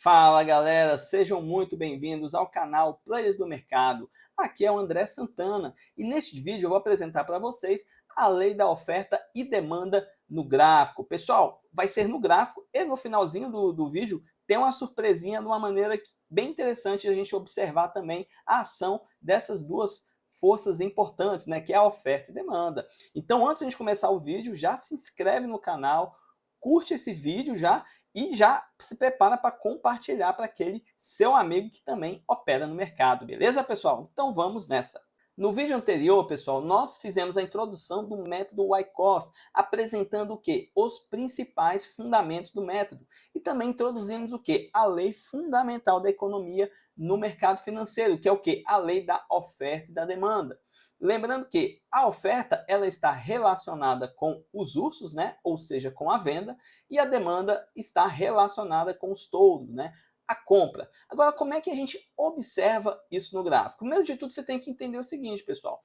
Fala galera, sejam muito bem-vindos ao canal Players do Mercado. Aqui é o André Santana e neste vídeo eu vou apresentar para vocês a lei da oferta e demanda no gráfico. Pessoal, vai ser no gráfico e no finalzinho do vídeo tem uma surpresinha de uma maneira bem interessante a gente observar também a ação dessas duas forças importantes, né, que é a oferta e demanda. Então, antes de a gente começar o vídeo, já se inscreve no canal, curte esse vídeo já e já se prepara para compartilhar para aquele seu amigo que também opera no mercado, beleza, pessoal? Então vamos nessa. No vídeo anterior, pessoal, nós fizemos a introdução do método Wyckoff, apresentando o quê? Os principais fundamentos do método. E também introduzimos o quê? A lei fundamental da economia no mercado financeiro, que é o quê? A lei da oferta e da demanda. Lembrando que a oferta ela está relacionada com os ursos, né? Ou seja, com a venda, e a demanda está relacionada com os touros, né? A compra. Agora, como é que a gente observa isso no gráfico? Primeiro de tudo, você tem que entender o seguinte, pessoal.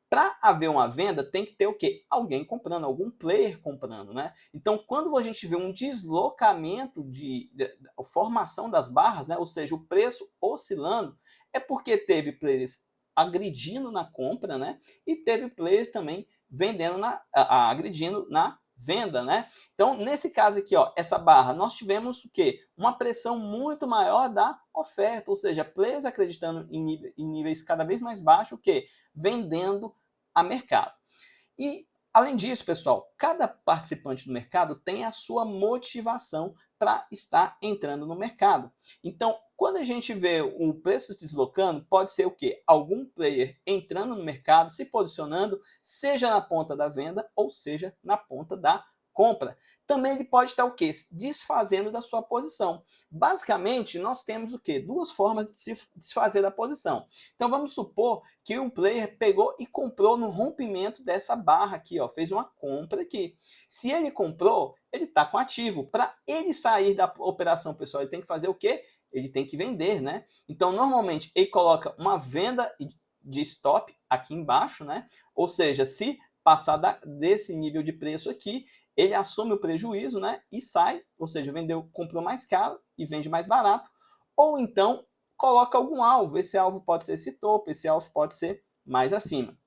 Para haver uma venda, tem que ter o quê? Alguém comprando, algum player comprando, né? Então, quando a gente vê um deslocamento de formação das barras, né? Ou seja, o preço oscilando, é porque teve players agredindo na compra, né? E teve players também vendendo agredindo na venda, né? Então, nesse caso aqui, ó, essa barra, nós tivemos o quê? Uma pressão muito maior da oferta, ou seja, players acreditando em níveis cada vez mais baixos, o quê? Vendendo a mercado. E, além disso, pessoal, cada participante do mercado tem a sua motivação para estar entrando no mercado. Então, quando a gente vê o preço se deslocando, pode ser o quê? Algum player entrando no mercado, se posicionando, seja na ponta da venda ou seja na ponta da compra. Também ele pode estar o quê? Desfazendo da sua posição. Basicamente, nós temos o quê? Duas formas de se desfazer da posição. Então vamos supor que um player pegou e comprou no rompimento dessa barra aqui, ó, fez uma compra aqui. Se ele comprou, ele está com ativo. Para ele sair da operação, pessoal, ele tem que fazer o quê? Ele tem que vender, né? Então, normalmente, ele coloca uma venda de stop aqui embaixo, né? Ou seja, se passar desse nível de preço aqui, ele assume o prejuízo, né? E sai, ou seja, vendeu, comprou mais caro e vende mais barato. Ou então, coloca algum alvo. Esse alvo pode ser esse topo, esse alvo pode ser mais acima.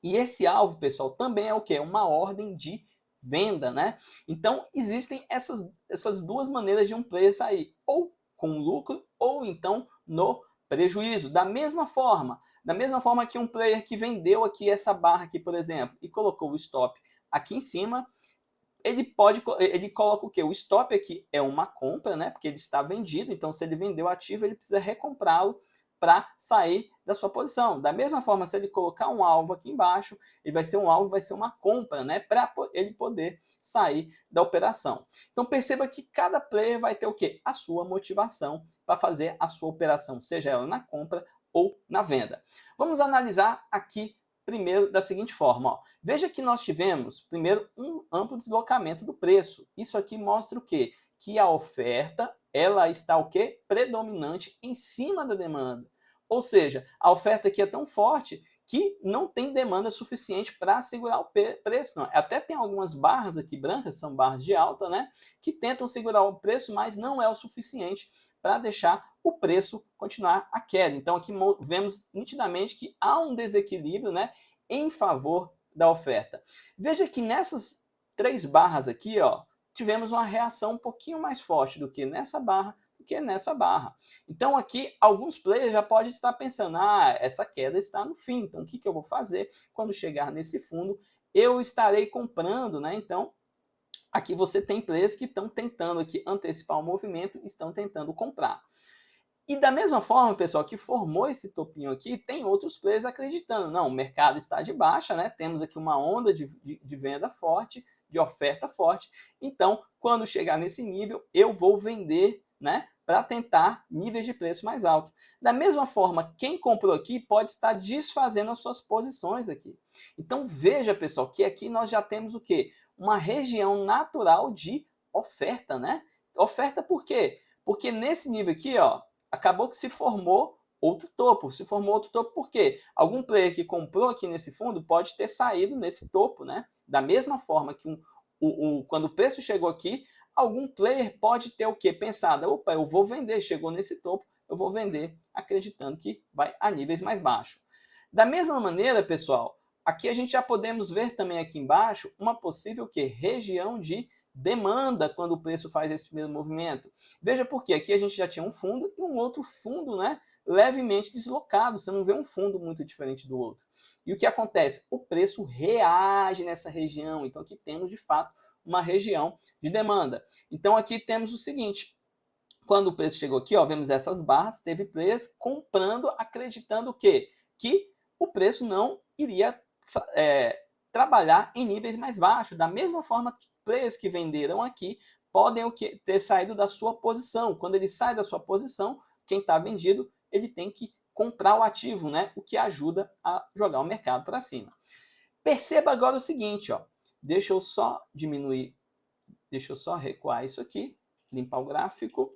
E esse alvo, pessoal, também é o quê? Uma ordem de venda, né? Então, existem essas duas maneiras de um player sair, ou com lucro, ou então no prejuízo. Da mesma forma que um player que vendeu aqui essa barra aqui, por exemplo, e colocou o stop aqui em cima, ele coloca o quê? O stop aqui é uma compra, né? Porque ele está vendido, então se ele vendeu o ativo, ele precisa recomprá-lo para sair da sua posição. Da mesma forma, se ele colocar um alvo aqui embaixo, ele vai ser um alvo, vai ser uma compra, né? Para ele poder sair da operação. Então perceba que cada player vai ter o quê? A sua motivação para fazer a sua operação, seja ela na compra ou na venda. Vamos analisar aqui primeiro da seguinte forma, ó. Veja que nós tivemos primeiro um amplo deslocamento do preço. Isso aqui mostra o quê? Que a oferta ela está o quê? Predominante em cima da demanda. Ou seja, a oferta aqui é tão forte que não tem demanda suficiente para segurar o preço. Não. Até tem algumas barras aqui brancas, são barras de alta, né? Que tentam segurar o preço, mas não é o suficiente para deixar o preço continuar a queda. Então aqui vemos nitidamente que há um desequilíbrio, né, em favor da oferta. Veja que nessas três barras aqui, ó, tivemos uma reação um pouquinho mais forte do que nessa barra, do que nessa barra. Então aqui alguns players já podem estar pensando, essa queda está no fim, então o que eu vou fazer quando chegar nesse fundo? Eu estarei comprando, né? Então aqui você tem players que estão tentando aqui antecipar o movimento e estão tentando comprar. E da mesma forma, pessoal, que formou esse topinho aqui, tem outros players acreditando. Não, o mercado está de baixa, né? Temos aqui uma onda de venda forte, de oferta forte. Então, quando chegar nesse nível, eu vou vender, né? Para tentar níveis de preço mais altos. Da mesma forma, quem comprou aqui pode estar desfazendo as suas posições aqui. Então, veja, pessoal, que aqui nós já temos o quê? Uma região natural de oferta, né? Oferta por quê? Porque nesse nível aqui, ó, acabou que se formou outro topo. Se formou outro topo por quê? Algum player que comprou aqui nesse fundo pode ter saído nesse topo, né? Da mesma forma que quando o preço chegou aqui, algum player pode ter o quê? Pensado, opa, eu vou vender, chegou nesse topo, eu vou vender, acreditando que vai a níveis mais baixos. Da mesma maneira, pessoal, aqui a gente já podemos ver também aqui embaixo uma possível que região de demanda quando o preço faz esse primeiro movimento. Veja porque aqui a gente já tinha um fundo e um outro fundo, né, levemente deslocado. Você não vê um fundo muito diferente do outro. E o que acontece? O preço reage nessa região. Então aqui temos de fato uma região de demanda. Então aqui temos o seguinte: quando o preço chegou aqui, ó, vemos essas barras, teve players comprando, acreditando o quê? Que o preço não iria trabalhar em níveis mais baixos. Da mesma forma, players que venderam aqui podem ter saído da sua posição. Quando ele sai da sua posição, quem está vendido, ele tem que comprar o ativo, né? O que ajuda a jogar o mercado para cima. Perceba agora o seguinte, ó. Deixa eu só diminuir, deixa eu só recuar isso aqui, limpar o gráfico,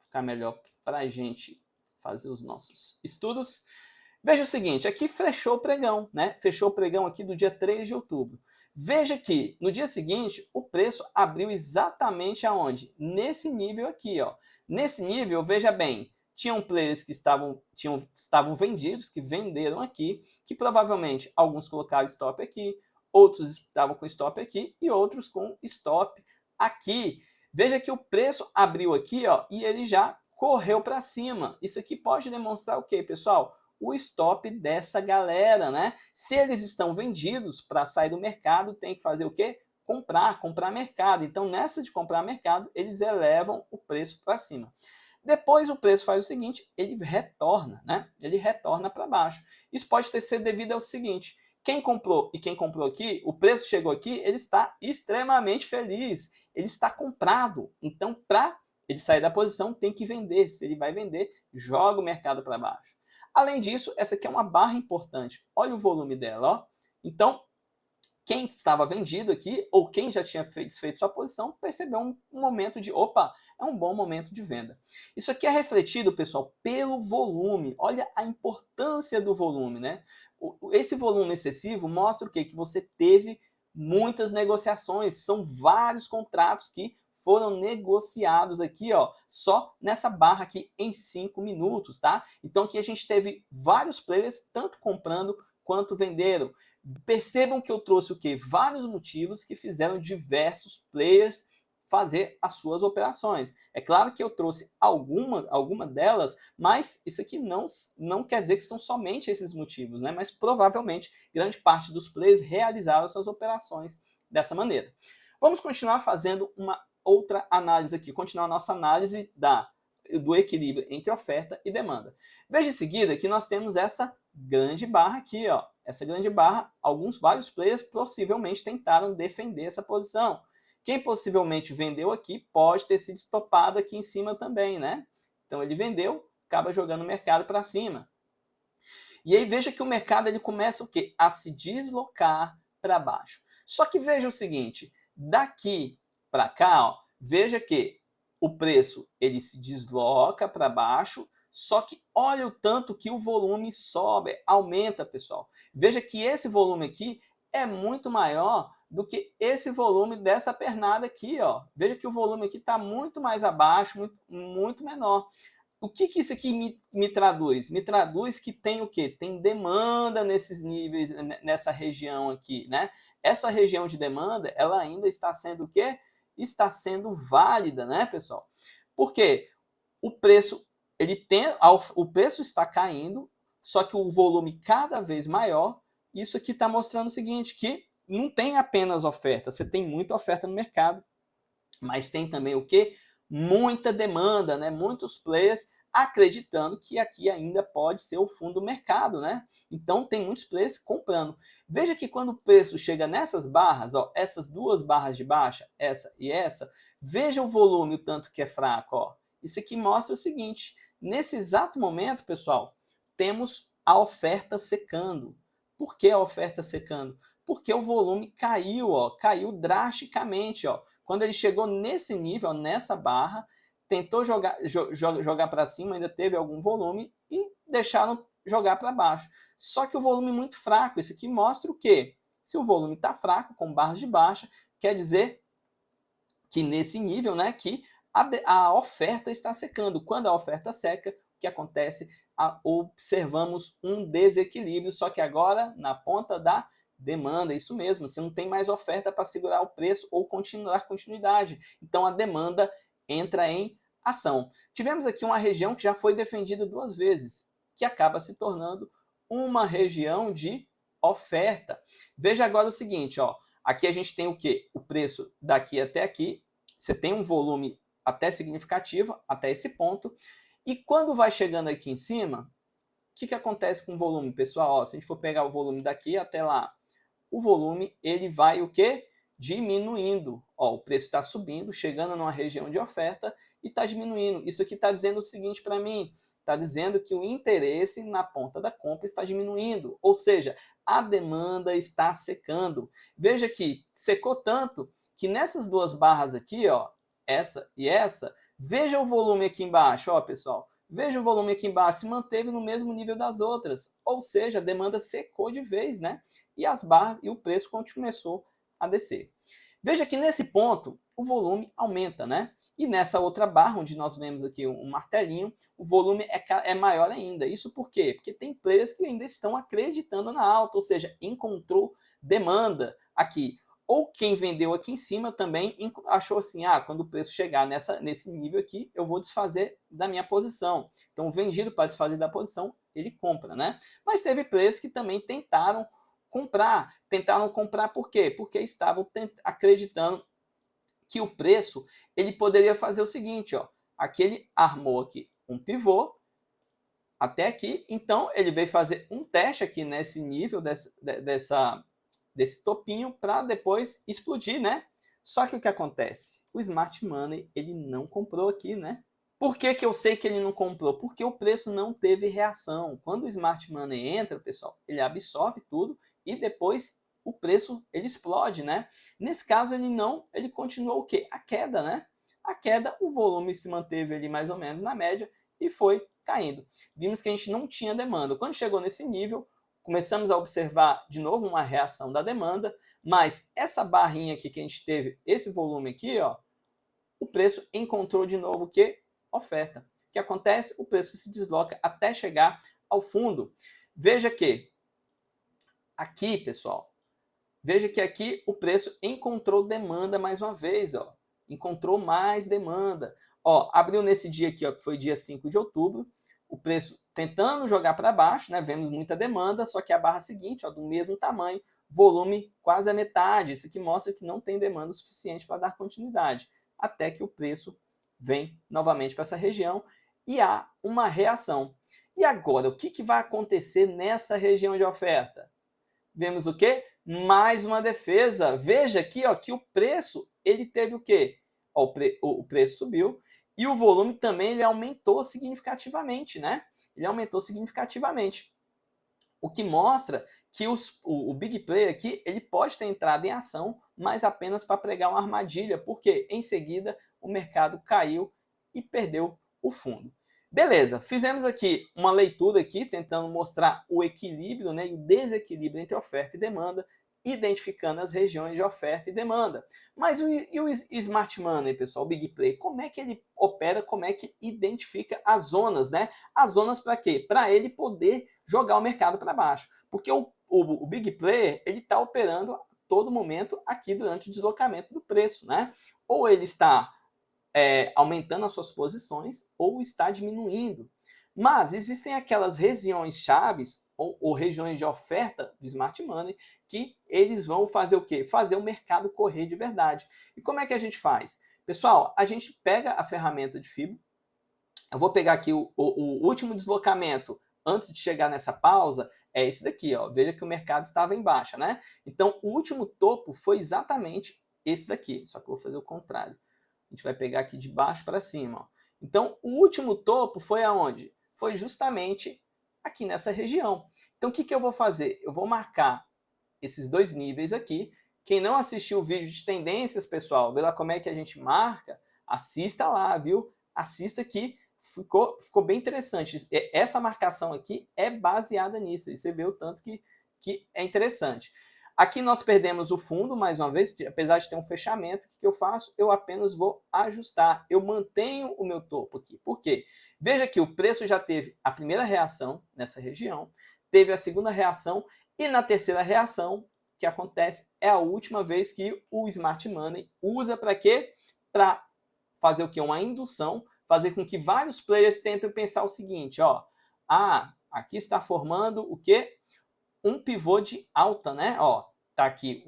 ficar melhor para a gente fazer os nossos estudos. Veja o seguinte, aqui fechou o pregão, né? Fechou o pregão aqui do dia 3 de outubro. Veja que no dia seguinte o preço abriu exatamente aonde? Nesse nível aqui, ó. Nesse nível, veja bem, tinham players que estavam vendidos, que venderam aqui, que provavelmente alguns colocaram stop aqui, outros estavam com stop aqui e outros com stop aqui. Veja que o preço abriu aqui, ó, e ele já correu para cima. Isso aqui pode demonstrar o quê, pessoal? O stop dessa galera, né? Se eles estão vendidos, para sair do mercado, tem que fazer o quê? Comprar mercado. Então, nessa de comprar mercado, eles elevam o preço para cima. Depois o preço faz o seguinte, ele retorna, né? Ele retorna para baixo. Isso pode ser devido ao seguinte: quem comprou e quem comprou aqui, o preço chegou aqui, ele está extremamente feliz, ele está comprado. Então, para ele sair da posição, tem que vender. Se ele vai vender, joga o mercado para baixo. Além disso, essa aqui é uma barra importante. Olha o volume dela, ó. Então, quem estava vendido aqui, ou quem já tinha desfeito sua posição, percebeu um momento de, opa, é um bom momento de venda. Isso aqui é refletido, pessoal, pelo volume. Olha a importância do volume, né? Esse volume excessivo mostra o quê? Que você teve muitas negociações, são vários contratos que foram negociados aqui, ó, só nessa barra aqui em 5 minutos, tá? Então aqui a gente teve vários players, tanto comprando quanto venderam. Percebam que eu trouxe o quê? Vários motivos que fizeram diversos players fazer as suas operações. É claro que eu trouxe alguma delas, mas isso aqui não quer dizer que são somente esses motivos, né? Mas provavelmente grande parte dos players realizaram suas operações dessa maneira. Vamos continuar fazendo uma outra análise aqui, continuar a nossa análise do equilíbrio entre oferta e demanda. Veja em seguida que nós temos essa grande barra aqui, ó. Essa grande barra, vários players possivelmente tentaram defender essa posição. Quem possivelmente vendeu aqui pode ter sido estopado aqui em cima também, né? Então ele vendeu, acaba jogando o mercado para cima. E aí veja que o mercado ele começa o quê? A se deslocar para baixo. Só que veja o seguinte, daqui para cá, ó, veja que o preço ele se desloca para baixo, só que olha o tanto que o volume sobe, aumenta, pessoal. Veja que esse volume aqui é muito maior do que esse volume dessa pernada aqui, ó. Veja que o volume aqui está muito mais abaixo, muito menor. O que isso aqui me traduz? Me traduz que tem o quê? Tem demanda nesses níveis, nessa região aqui, né? Essa região de demanda, ela ainda está sendo o quê? Está sendo válida, né, pessoal? Por quê? O preço, o preço está caindo, só que o volume cada vez maior. Isso aqui está mostrando o seguinte, que não tem apenas oferta, você tem muita oferta no mercado, mas tem também o quê? Muita demanda, né? Muitos players acreditando que aqui ainda pode ser o fundo do mercado, né? Então tem muitos players comprando. Veja que quando o preço chega nessas barras, ó, essas duas barras de baixa, essa e essa, veja o volume, o tanto que é fraco, ó. Isso aqui mostra o seguinte, nesse exato momento, pessoal, temos a oferta secando. Por que a oferta secando? Porque o volume caiu, ó, caiu drasticamente, ó. Quando ele chegou nesse nível, nessa barra, tentou jogar para cima, ainda teve algum volume e deixaram jogar para baixo. Só que o volume é muito fraco. Isso aqui mostra o quê? Se o volume está fraco, com barras de baixa, quer dizer que nesse nível, né, que a oferta está secando. Quando a oferta seca, o que acontece? Observamos um desequilíbrio, só que agora na ponta da demanda, isso mesmo, você não tem mais oferta para segurar o preço ou dar continuidade. Então a demanda entra em ação. Tivemos aqui uma região que já foi defendida 2 vezes, que acaba se tornando uma região de oferta. Veja agora o seguinte, ó, aqui a gente tem o quê? O preço daqui até aqui, você tem um volume até significativo, até esse ponto, e quando vai chegando aqui em cima, o que acontece com o volume, pessoal? Ó, se a gente for pegar o volume daqui até lá, o volume ele vai o quê? Diminuindo. Ó, o preço está subindo, chegando numa região de oferta e está diminuindo. Isso aqui está dizendo o seguinte para mim, está dizendo que o interesse na ponta da compra está diminuindo, ou seja, a demanda está secando. Veja que secou tanto que nessas 2 barras aqui, ó, essa e essa, veja o volume aqui embaixo, ó, pessoal. Veja o volume aqui embaixo, se manteve no mesmo nível das outras, ou seja, a demanda secou de vez, né? E as barras e o preço começou a descer. Veja que nesse ponto o volume aumenta, né? E nessa outra barra, onde nós vemos aqui um martelinho, o volume é maior ainda. Isso por quê? Porque tem players que ainda estão acreditando na alta, ou seja, encontrou demanda aqui. Ou quem vendeu aqui em cima também achou assim, quando o preço chegar nesse nível aqui, eu vou desfazer da minha posição. Então, o vendido para desfazer da posição, ele compra, né? Mas teve players que também tentaram comprar. Tentaram comprar por quê? Porque estavam acreditando que o preço ele poderia fazer o seguinte, ó. Aqui ele armou aqui um pivô até aqui, então ele veio fazer um teste aqui nesse nível desse topinho para depois explodir, né? Só que o que acontece? O Smart Money ele não comprou aqui, né? Por que eu sei que ele não comprou? Porque o preço não teve reação. Quando o Smart Money entra, pessoal, ele absorve tudo e depois o preço ele explode, né? Nesse caso ele continuou o quê? A queda, né? A queda, o volume se manteve ali mais ou menos na média e foi caindo. Vimos que a gente não tinha demanda. Quando chegou nesse nível, começamos a observar de novo uma reação da demanda, mas essa barrinha aqui que a gente teve, esse volume aqui, ó, o preço encontrou de novo o que? Oferta. O que acontece? O preço se desloca até chegar ao fundo. Veja que aqui, pessoal, veja que aqui o preço encontrou demanda mais uma vez, ó. Encontrou mais demanda. Ó, abriu nesse dia aqui, ó, que foi dia 5 de outubro, o preço tentando jogar para baixo, né? Vemos muita demanda, só que a barra seguinte, ó, do mesmo tamanho, volume quase a metade. Isso aqui mostra que não tem demanda suficiente para dar continuidade, até que o preço vem novamente para essa região e há uma reação. E agora, o que vai acontecer nessa região de oferta? Vemos o quê? Mais uma defesa. Veja aqui, ó, que o preço ele teve o quê? Ó, o preço subiu e o volume também ele aumentou significativamente, né? Ele aumentou significativamente. O que mostra que o Big Player aqui ele pode ter entrado em ação, mas apenas para pregar uma armadilha, porque em seguida o mercado caiu e perdeu o fundo. Beleza, fizemos aqui uma leitura aqui, tentando mostrar o equilíbrio, né, e o desequilíbrio entre oferta e demanda, identificando as regiões de oferta e demanda. Mas e o Smart Money, pessoal, o Big Play, como é que ele opera, como é que identifica as zonas, né? As zonas para quê? Para ele poder jogar o mercado para baixo. Porque o Big Player, ele está operando a todo momento aqui durante o deslocamento do preço, né? Ou ele está aumentando as suas posições ou está diminuindo. Mas existem aquelas regiões chaves ou regiões de oferta do Smart Money que eles vão fazer o quê? Fazer o mercado correr de verdade. E como é que a gente faz? Pessoal, a gente pega a ferramenta de Fibo, eu vou pegar aqui o último deslocamento antes de chegar nessa pausa, é esse daqui, ó. Veja que o mercado estava em baixa, né? Então, o último topo foi exatamente esse daqui, só que eu vou fazer o contrário. A gente vai pegar aqui de baixo para cima. Ó. Então, o último topo foi aonde? Foi justamente aqui nessa região. Então, o que eu vou fazer? Eu vou marcar esses 2 níveis aqui. Quem não assistiu o vídeo de tendências, pessoal, vê lá como é que a gente marca, assista lá, viu? Assista que ficou bem interessante. Essa marcação aqui é baseada nisso. E você vê o tanto que é interessante. Aqui nós perdemos o fundo, mais uma vez, apesar de ter um fechamento, o que eu faço? Eu apenas vou ajustar, eu mantenho o meu topo aqui. Por quê? Veja que o preço já teve a primeira reação nessa região, teve a segunda reação e na terceira reação, o que acontece é a última vez que o Smart Money usa para quê? Para fazer o quê? Uma indução, fazer com que vários players tentem pensar o seguinte, ó, aqui está formando o quê? Um pivô de alta, né? Ó, tá aqui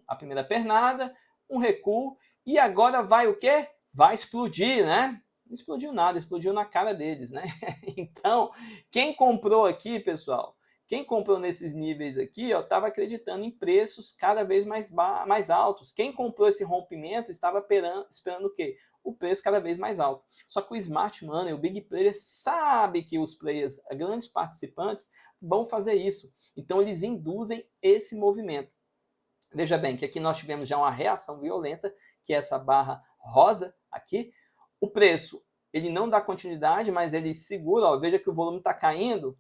a primeira pernada, um recuo, e agora vai o quê? Vai explodir, né? Não explodiu nada, explodiu na cara deles, né? Então, quem comprou aqui, pessoal, quem comprou nesses níveis aqui, estava acreditando em preços cada vez mais altos. Quem comprou esse rompimento estava esperando o quê? O preço cada vez mais alto. Só que o Smart Money, o Big Player, sabe que os players, grandes participantes, vão fazer isso. Então, eles induzem esse movimento. Veja bem que aqui nós tivemos já uma reação violenta, que é essa barra rosa aqui. O preço, ele não dá continuidade, mas ele segura, ó, veja que o volume está caindo,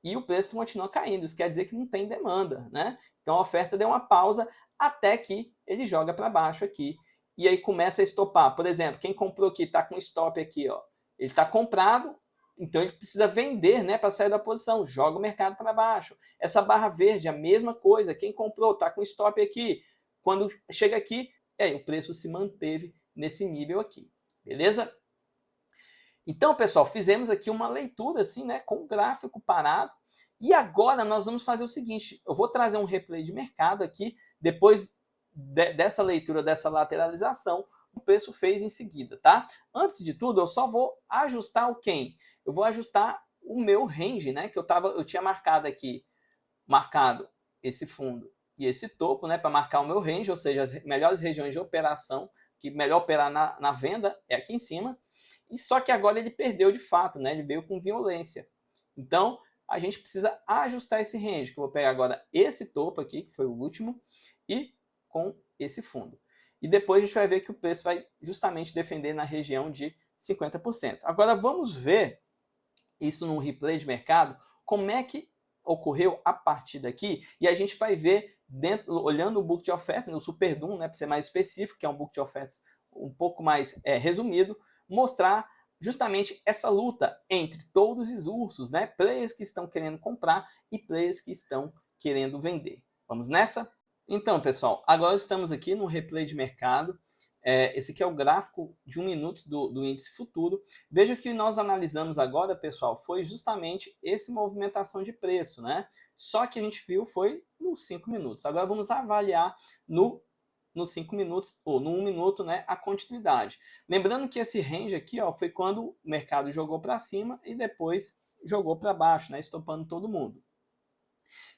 e o preço continua caindo, isso quer dizer que não tem demanda, né? Então a oferta deu uma pausa até que ele joga para baixo aqui, e aí começa a estopar. Por exemplo, quem comprou aqui, está com stop aqui, ó, ele está comprado, então ele precisa vender, né, para sair da posição, joga o mercado para baixo. Essa barra verde, a mesma coisa, quem comprou, está com stop aqui, quando chega aqui, o preço se manteve nesse nível aqui, beleza? Então, pessoal, fizemos aqui uma leitura assim, né, com o gráfico parado. E agora nós vamos fazer o seguinte, eu vou trazer um replay de mercado aqui, depois dessa leitura, dessa lateralização, o preço fez em seguida, tá? Antes de tudo, eu só vou ajustar o quem? Eu vou ajustar o meu range, né, que eu tinha marcado aqui, esse fundo e esse topo, né, para marcar o meu range, ou seja, as melhores regiões de operação, que melhor operar na venda é aqui em cima. E só que agora ele perdeu de fato, né? Ele veio com violência. Então, a gente precisa ajustar esse range, que eu vou pegar agora esse topo aqui, que foi o último, e com esse fundo. E depois a gente vai ver que o preço vai justamente defender na região de 50%. Agora vamos ver isso no replay de mercado, como é que ocorreu a partir daqui, e a gente vai ver, olhando o book de ofertas, o Super Doom, né, para ser mais específico, que é um book de ofertas um pouco mais resumido, mostrar justamente essa luta entre todos os ursos, né? Players que estão querendo comprar e players que estão querendo vender. Vamos nessa? Então, pessoal, agora estamos aqui no replay de mercado. Esse aqui é o gráfico de 1 minuto do índice futuro. Veja que nós analisamos agora, pessoal, foi justamente essa movimentação de preço, né? Só que a gente viu foi nos 5 minutos. Agora vamos avaliar nos 5 minutos, ou no 1 minuto, né, a continuidade. Lembrando que esse range aqui, ó, foi quando o mercado jogou para cima e depois jogou para baixo, né, estopando todo mundo.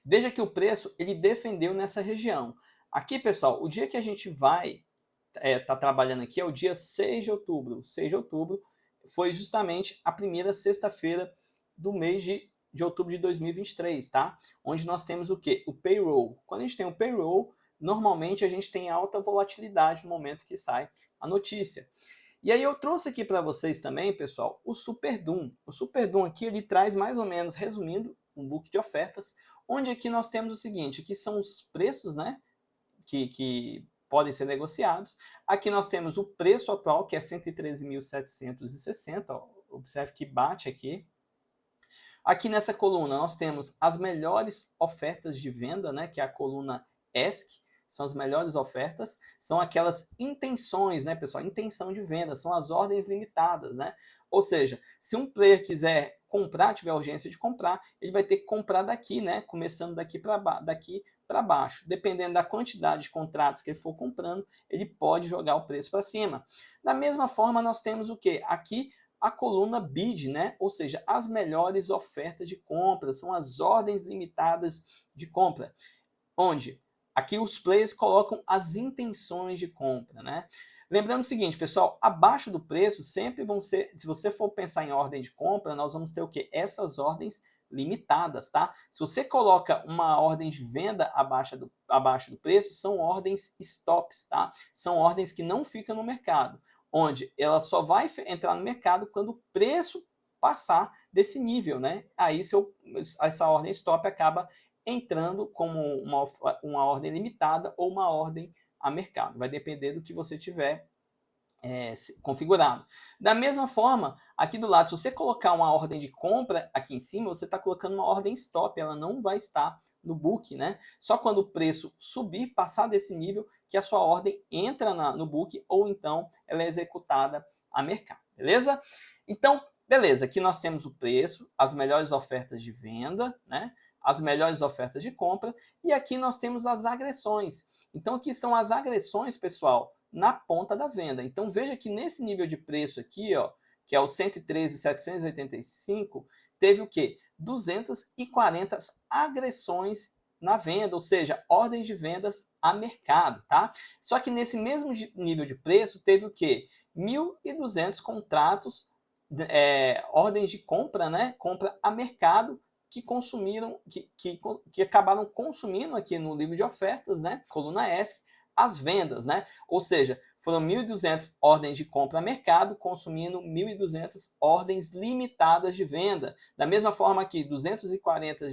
Veja que o preço ele defendeu nessa região. Aqui, pessoal, o dia que a gente vai tá trabalhando aqui é o dia 6 de outubro. 6 de outubro foi justamente a primeira sexta-feira do mês de outubro de 2023, tá? Onde nós temos o quê? O payroll. Quando a gente tem o payroll, normalmente a gente tem alta volatilidade no momento que sai a notícia. E aí eu trouxe aqui para vocês também, pessoal, o Super Doom. O Super Doom aqui ele traz mais ou menos, resumindo, um book de ofertas, onde aqui nós temos o seguinte, aqui são os preços, né, que podem ser negociados. Aqui nós temos o preço atual, que é 113.760, observe que bate aqui. Aqui nessa coluna nós temos as melhores ofertas de venda, né, que é a coluna ESC, são as melhores ofertas, são aquelas intenções, né, pessoal? Intenção de venda, são as ordens limitadas, né? Ou seja, se um player quiser comprar, tiver urgência de comprar, ele vai ter que comprar daqui, né? Começando daqui para baixo. Dependendo da quantidade de contratos que ele for comprando, ele pode jogar o preço para cima. Da mesma forma, nós temos o quê? Aqui a coluna bid, né? Ou seja, as melhores ofertas de compra, são as ordens limitadas de compra, onde aqui os players colocam as intenções de compra, né? Lembrando o seguinte, pessoal, abaixo do preço sempre vão ser, se você for pensar em ordem de compra, nós vamos ter o quê? Essas ordens limitadas, tá? Se você coloca uma ordem de venda abaixo do preço, são ordens stops, tá? São ordens que não ficam no mercado, onde ela só vai entrar no mercado quando o preço passar desse nível, né? Aí essa ordem stop acaba entrando como uma ordem limitada ou uma ordem a mercado. Vai depender do que você tiver configurado. Da mesma forma, aqui do lado, se você colocar uma ordem de compra aqui em cima, você está colocando uma ordem stop, ela não vai estar no book, né? Só quando o preço subir, passar desse nível, que a sua ordem entra no book ou então ela é executada a mercado, beleza? Então, beleza, aqui nós temos o preço, as melhores ofertas de venda, né? As melhores ofertas de compra, e aqui nós temos as agressões. Então aqui são as agressões, pessoal, na ponta da venda. Então veja que nesse nível de preço aqui, ó, que é o 113.785, teve o quê? 240 agressões na venda, ou seja, ordens de vendas a mercado, tá? Só que nesse mesmo nível de preço teve o quê? 1.200 contratos, ordens de compra, né? Compra a mercado, que consumiram, que acabaram consumindo aqui no livro de ofertas, né? Coluna S, as vendas, né? Ou seja, foram 1.200 ordens de compra a mercado, consumindo 1.200 ordens limitadas de venda. Da mesma forma que 240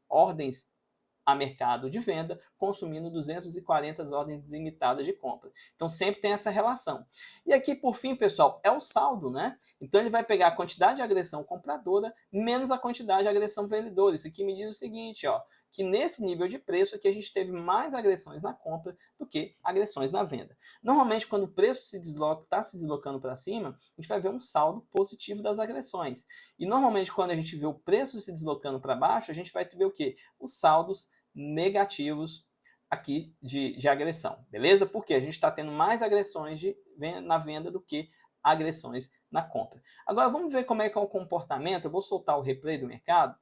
ordens a mercado de venda, consumindo 240 ordens limitadas de compra. Então sempre tem essa relação. E aqui, por fim, pessoal, é o saldo, né? Então ele vai pegar a quantidade de agressão compradora menos a quantidade de agressão vendedora. Isso aqui me diz o seguinte, ó, que nesse nível de preço aqui a gente teve mais agressões na compra do que agressões na venda. Normalmente, quando o preço está se deslocando para cima, a gente vai ver um saldo positivo das agressões. E normalmente, quando a gente vê o preço se deslocando para baixo, a gente vai ver o quê? Os saldos negativos aqui de agressão, beleza? Porque a gente está tendo mais agressões na venda do que agressões na compra. Agora vamos ver como é que é o comportamento. Eu vou soltar o replay do mercado,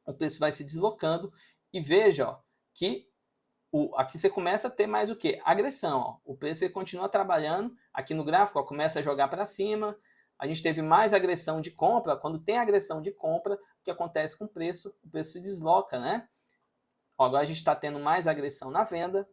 o preço vai se deslocando e veja, ó, que aqui você começa a ter mais o que? Agressão. Ó. O preço ele continua trabalhando aqui no gráfico, ó, começa a jogar para cima. A gente teve mais agressão de compra. Quando tem agressão de compra, o que acontece com o preço se desloca, né? Ó, agora a gente está tendo mais agressão na venda.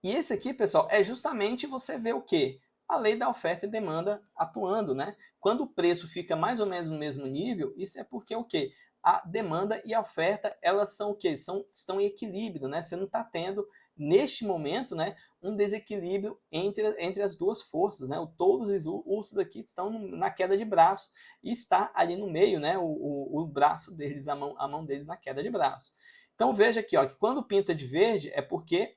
E esse aqui, pessoal, é justamente você ver o quê? A lei da oferta e demanda atuando, né? Quando o preço fica mais ou menos no mesmo nível, isso é porque o quê? A demanda e a oferta, elas são o quê? Estão em equilíbrio, né? Você não está tendo, neste momento, né, um desequilíbrio entre as duas forças, né? Todos os ursos aqui estão na queda de braço e está ali no meio, né? O braço deles, a mão deles na queda de braço. Então veja aqui, ó, que quando pinta de verde é porque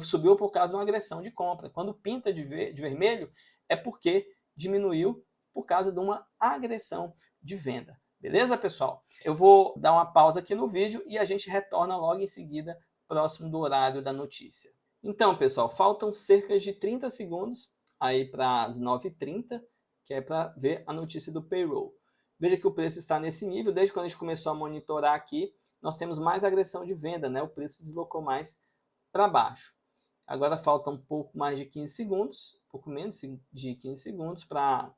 subiu por causa de uma agressão de compra. Quando pinta de vermelho, é porque diminuiu por causa de uma agressão de venda. Beleza, pessoal? Eu vou dar uma pausa aqui no vídeo e a gente retorna logo em seguida, próximo do horário da notícia. Então, pessoal, faltam cerca de 30 segundos aí para as 9h30, que é para ver a notícia do payroll. Veja que o preço está nesse nível, desde quando a gente começou a monitorar aqui, nós temos mais agressão de venda, né? O preço deslocou mais para baixo. Agora falta um pouco mais de 15 segundos, um pouco menos de 15 segundos para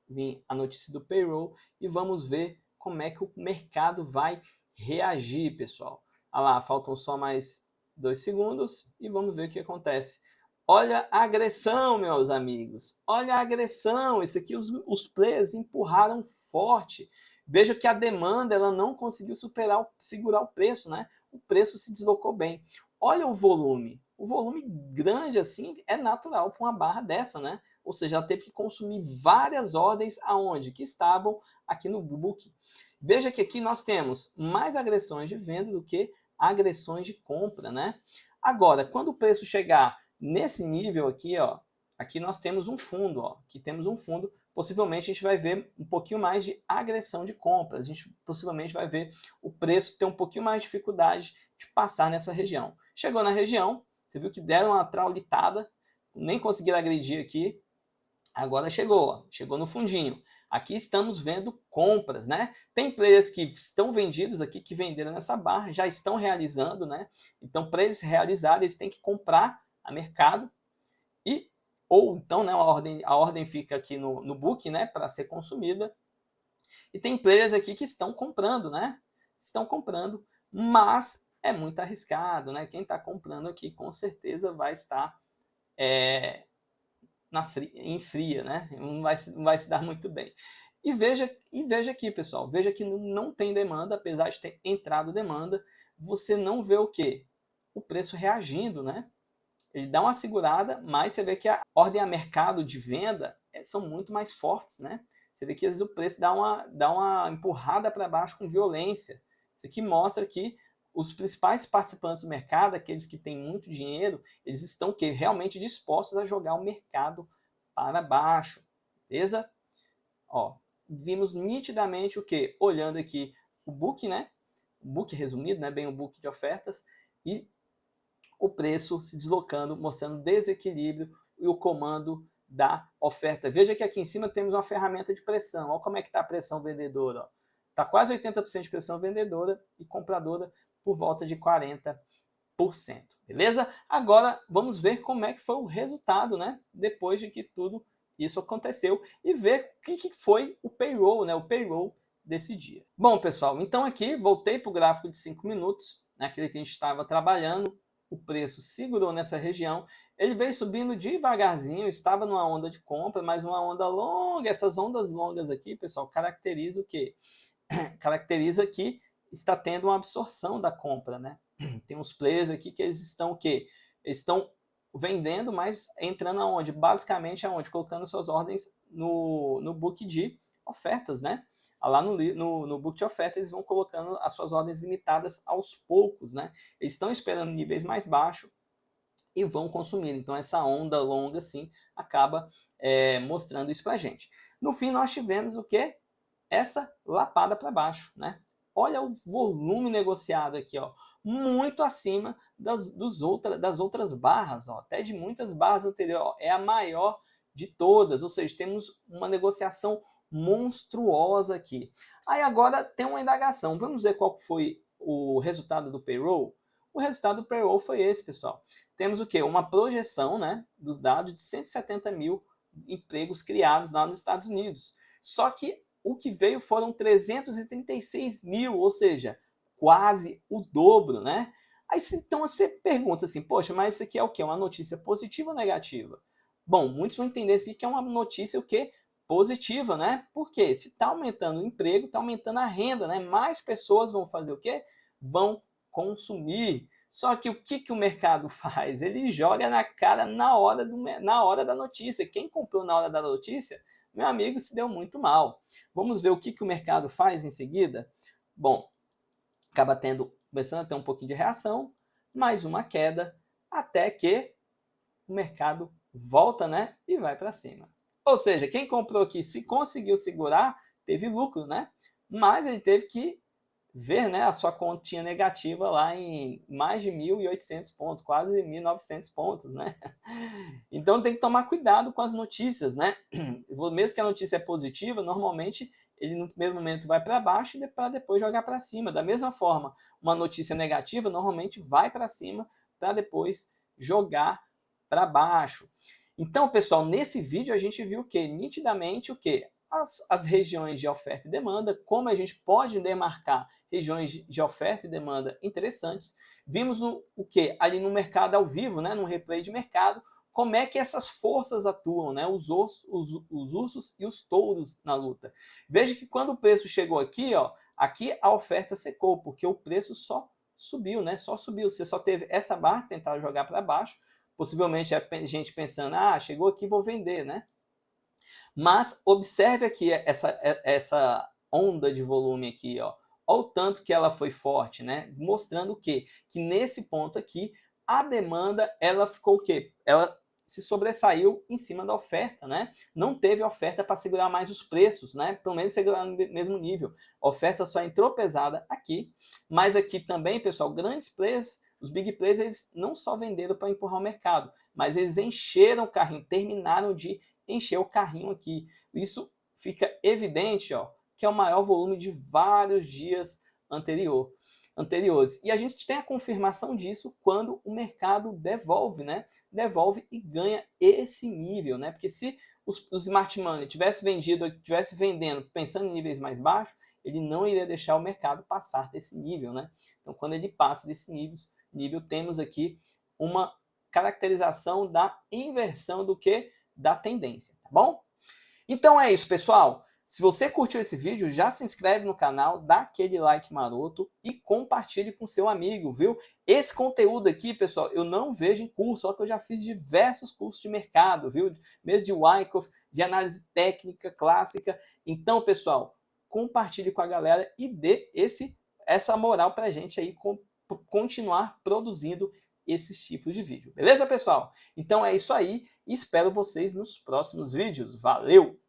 vir a notícia do payroll e vamos ver como é que o mercado vai reagir, pessoal. Olha lá, faltam só mais 2 segundos e vamos ver o que acontece. Olha a agressão, meus amigos. Olha a agressão. Isso aqui os players empurraram forte. Veja que a demanda ela não conseguiu segurar o preço, né? O preço se deslocou bem. Olha o volume. O volume grande assim é natural para uma barra dessa, né? Ou seja, ela teve que consumir várias ordens aonde? Que estavam aqui no book. Veja que aqui nós temos mais agressões de venda do que agressões de compra, né? Agora, quando o preço chegar nesse nível aqui, ó, aqui nós temos um fundo, ó, aqui temos um fundo, possivelmente a gente vai ver um pouquinho mais de agressão de compras, a gente possivelmente vai ver o preço ter um pouquinho mais de dificuldade de passar nessa região. Chegou na região, você viu que deram uma traulitada, nem conseguiram agredir aqui, agora chegou, ó, chegou no fundinho. Aqui estamos vendo compras, né? Tem players que estão vendidos aqui, que venderam nessa barra, já estão realizando, né? Então, para eles realizarem, eles têm que comprar a mercado ou então, né, a ordem fica aqui no book, né, para ser consumida. E tem players aqui que estão comprando, né? Estão comprando, mas é muito arriscado, né? Quem está comprando aqui com certeza vai estar em fria, né? Não vai se dar muito bem. E veja aqui, pessoal, veja que não tem demanda, apesar de ter entrado demanda, você não vê o quê? O preço reagindo, né? Ele dá uma segurada, mas você vê que a ordem a mercado de venda são muito mais fortes, né? Você vê que às vezes o preço dá uma empurrada para baixo com violência. Isso aqui mostra que os principais participantes do mercado, aqueles que têm muito dinheiro, eles estão que realmente dispostos a jogar o mercado para baixo, beleza? Ó, vimos nitidamente o que? Olhando aqui o book, né? O book resumido, né? Bem o book de ofertas e o preço se deslocando, mostrando desequilíbrio e o comando da oferta. Veja que aqui em cima temos uma ferramenta de pressão. Olha como é que está a pressão vendedora. Está quase 80% de pressão vendedora e compradora por volta de 40%. Beleza? Agora vamos ver como é que foi o resultado, né? Depois de que tudo isso aconteceu e ver o que foi o payroll, né? O payroll desse dia. Bom, pessoal, então aqui voltei para o gráfico de 5 minutos, naquele que a gente estava trabalhando. O preço segurou nessa região, ele veio subindo devagarzinho, estava numa onda de compra, mas uma onda longa. Essas ondas longas aqui, pessoal, caracteriza o quê? Caracteriza que está tendo uma absorção da compra, né? Tem uns players aqui que eles estão o quê? Eles estão vendendo, mas entrando aonde? Basicamente aonde? Colocando suas ordens no book de ofertas, né? Lá no book de ofertas eles vão colocando as suas ordens limitadas aos poucos, né? Eles estão esperando níveis mais baixos e vão consumir. Então essa onda longa assim acaba mostrando isso pra gente. No fim nós tivemos o que? Essa lapada para baixo, né? Olha o volume negociado aqui, ó, muito acima das outras barras, ó, até de muitas barras anteriores, ó, é a maior de todas, ou seja, temos uma negociação monstruosa aqui. Aí agora tem uma indagação, vamos ver qual foi o resultado do payroll? O resultado do payroll foi esse, pessoal. Temos o quê? Uma projeção, né, dos dados de 170 mil empregos criados lá nos Estados Unidos. Só que o que veio foram 336 mil, ou seja, quase o dobro, né? Aí então você pergunta assim, poxa, mas isso aqui é o quê? Uma notícia positiva ou negativa? Bom, muitos vão entender assim que é uma notícia o quê? Positiva, né? Porque se está aumentando o emprego, está aumentando a renda, né? Mais pessoas vão fazer o quê? Vão consumir. Só que o que o mercado faz? Ele joga na cara na hora da notícia. Quem comprou na hora da notícia, meu amigo, se deu muito mal. Vamos ver o que o mercado faz em seguida? Bom, acaba começando a ter um pouquinho de reação, mais uma queda, até que o mercado volta, né, e vai para cima. Ou seja, quem comprou aqui, se conseguiu segurar, teve lucro, né? Mas ele teve que ver, né, a sua continha negativa lá em mais de 1.800 pontos, quase 1.900 pontos, né? Então tem que tomar cuidado com as notícias, né? Mesmo que a notícia é positiva, normalmente ele no primeiro momento vai para baixo e para depois jogar para cima. Da mesma forma, uma notícia negativa normalmente vai para cima para depois jogar para baixo. Então, pessoal, nesse vídeo a gente viu o que? Nitidamente o que? As regiões de oferta e demanda, como a gente pode demarcar regiões de oferta e demanda interessantes. Vimos o que? Ali no mercado ao vivo, né? No replay de mercado, como é que essas forças atuam, né? Os ursos e os touros na luta. Veja que quando o preço chegou aqui, ó, aqui a oferta secou, porque o preço só subiu, né? Só subiu. Você só teve essa barra que tentaram jogar para baixo, possivelmente a gente pensando, ah, chegou aqui, vou vender, né? Mas observe aqui essa onda de volume aqui, ó. Olha o tanto que ela foi forte, né? Mostrando o quê? Que nesse ponto aqui, a demanda, ela ficou o quê? Ela se sobressaiu em cima da oferta, né? Não teve oferta para segurar mais os preços, né? Pelo menos segurar no mesmo nível. A oferta só entrou pesada aqui, mas aqui também, pessoal, grandes players, os big players, eles não só venderam para empurrar o mercado, mas eles encheram o carrinho, terminaram de encher o carrinho aqui. Isso fica evidente, ó, que é o maior volume de vários dias anteriores. E a gente tem a confirmação disso quando o mercado devolve, né? Devolve e ganha esse nível, né? Porque se os smart money tivesse vendendo pensando em níveis mais baixos, ele não iria deixar o mercado passar desse nível, né? Então, quando ele passa desse nível temos aqui uma caracterização da inversão do que? Da tendência, tá bom? Então é isso, pessoal. Se você curtiu esse vídeo, já se inscreve no canal, dá aquele like maroto e compartilhe com seu amigo, viu? Esse conteúdo aqui, pessoal, eu não vejo em curso, só que eu já fiz diversos cursos de mercado, viu? Mesmo de Wyckoff, de análise técnica, clássica. Então, pessoal, compartilhe com a galera e dê essa moral pra gente aí continuar produzindo esses tipos de vídeo. Beleza, pessoal? Então é isso aí e espero vocês nos próximos vídeos. Valeu!